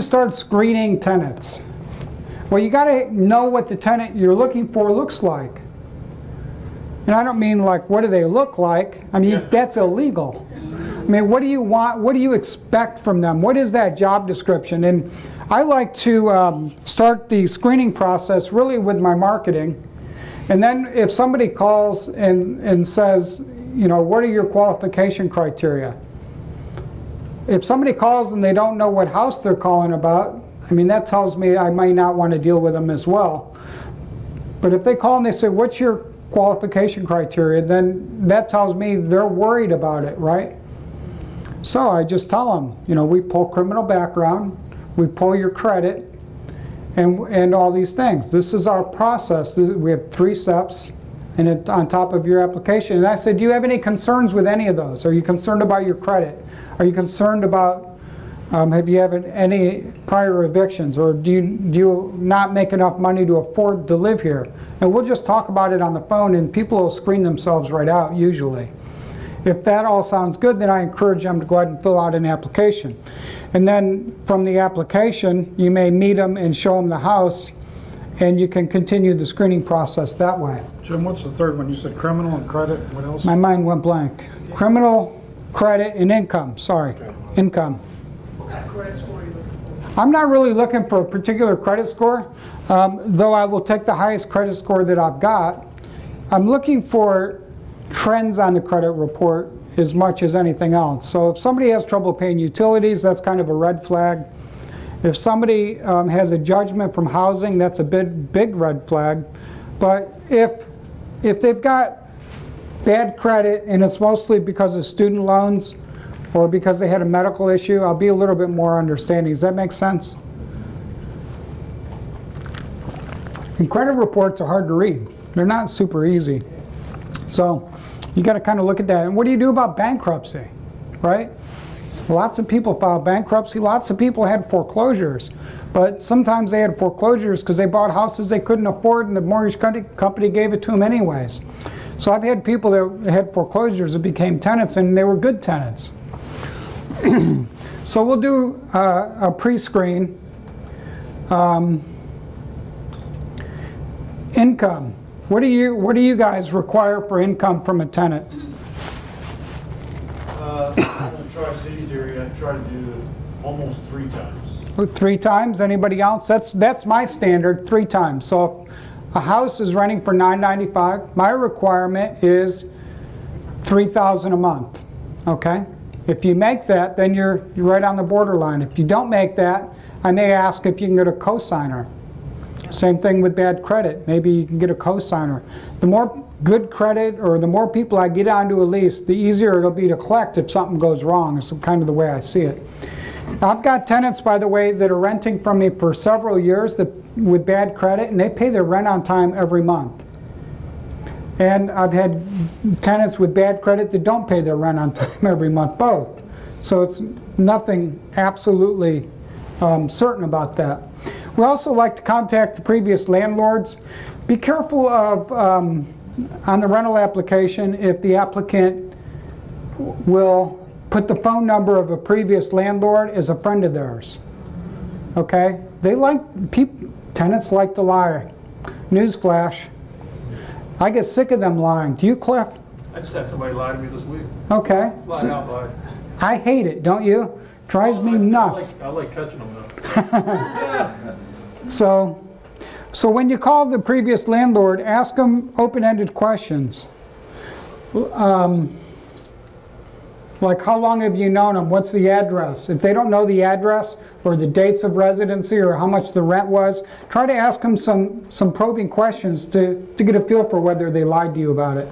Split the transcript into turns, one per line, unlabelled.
start screening tenants? Well, you got to know what the tenant you're looking for looks like. And I don't mean like, what do they look like? I mean, that's illegal. I mean, what do you want? What do you expect from them? What is that job description? And I like to start the screening process really with my marketing. And then if somebody calls and says, you know, what are your qualification criteria? If somebody calls and they don't know what house they're calling about, I mean, that tells me I might not want to deal with them as well. But if they call and they say, what's your qualification criteria, then that tells me they're worried about it, right? So I just tell them, you know, we pull criminal background, we pull your credit, and all these things. This is our process. We have 3 steps and it, on top of your application. And I said, do you have any concerns with any of those? Are you concerned about your credit? Are you concerned about, have you had any prior evictions? Or do you not make enough money to afford to live here? And we'll just talk about it on the phone, and people will screen themselves right out usually. If that all sounds good, then I encourage them to go ahead and fill out an application. And then from the application, you may meet them and show them the house, and you can continue the screening process that way.
Jim, what's the third one? You said criminal and credit. What else?
My mind went blank. Criminal, credit, and income. Sorry,
okay.
Income.
What kind of credit score are you looking for?
I'm not really looking for a particular credit score, though I will take the highest credit score that I've got. I'm looking for trends on the credit report as much as anything else. So if somebody has trouble paying utilities, that's kind of a red flag. If somebody has a judgment from housing, that's a big red flag. But if they've got bad credit and it's mostly because of student loans or because they had a medical issue, I'll be a little bit more understanding. Does that make sense? And credit reports are hard to read. They're not super easy. So you got to kind of look at that. And what do you do about bankruptcy, right? Lots of people filed bankruptcy. Lots of people had foreclosures. But sometimes they had foreclosures because they bought houses they couldn't afford and the mortgage company gave it to them anyways. So I've had people that had foreclosures that became tenants, and they were good tenants. So we'll do a pre-screen. Income. What do you guys require for income from a tenant?
In the Tri-Cities area, I try to do almost 3 times.
3 times? Anybody else? That's my standard, 3 times. So if a house is renting for $995, my requirement is $3,000 a month. Okay? If you make that, then you're right on the borderline. If you don't make that, I may ask if you can get a cosigner. Same thing with bad credit. Maybe you can get a cosigner. The more good credit or the more people I get onto a lease, the easier it'll be to collect if something goes wrong. It's kind of the way I see it. I've got tenants, by the way, that are renting from me for several years with bad credit, and they pay their rent on time every month. And I've had tenants with bad credit that don't pay their rent on time every month, both. So it's nothing absolutely certain about that. We also like to contact the previous landlords. Be careful of, on the rental application, if the applicant will put the phone number of a previous landlord as a friend of theirs. Okay? Tenants like to lie. Newsflash. I get sick of them lying. Do you, Cliff?
I just had somebody lie to me this week.
Okay.
Flat out lie.
I hate it, don't you? Drives me nuts.
I like catching them though.
So when you call the previous landlord, ask them open-ended questions. Like, how long have you known them? What's the address? If they don't know the address or the dates of residency or how much the rent was, try to ask them some probing questions to get a feel for whether they lied to you about it.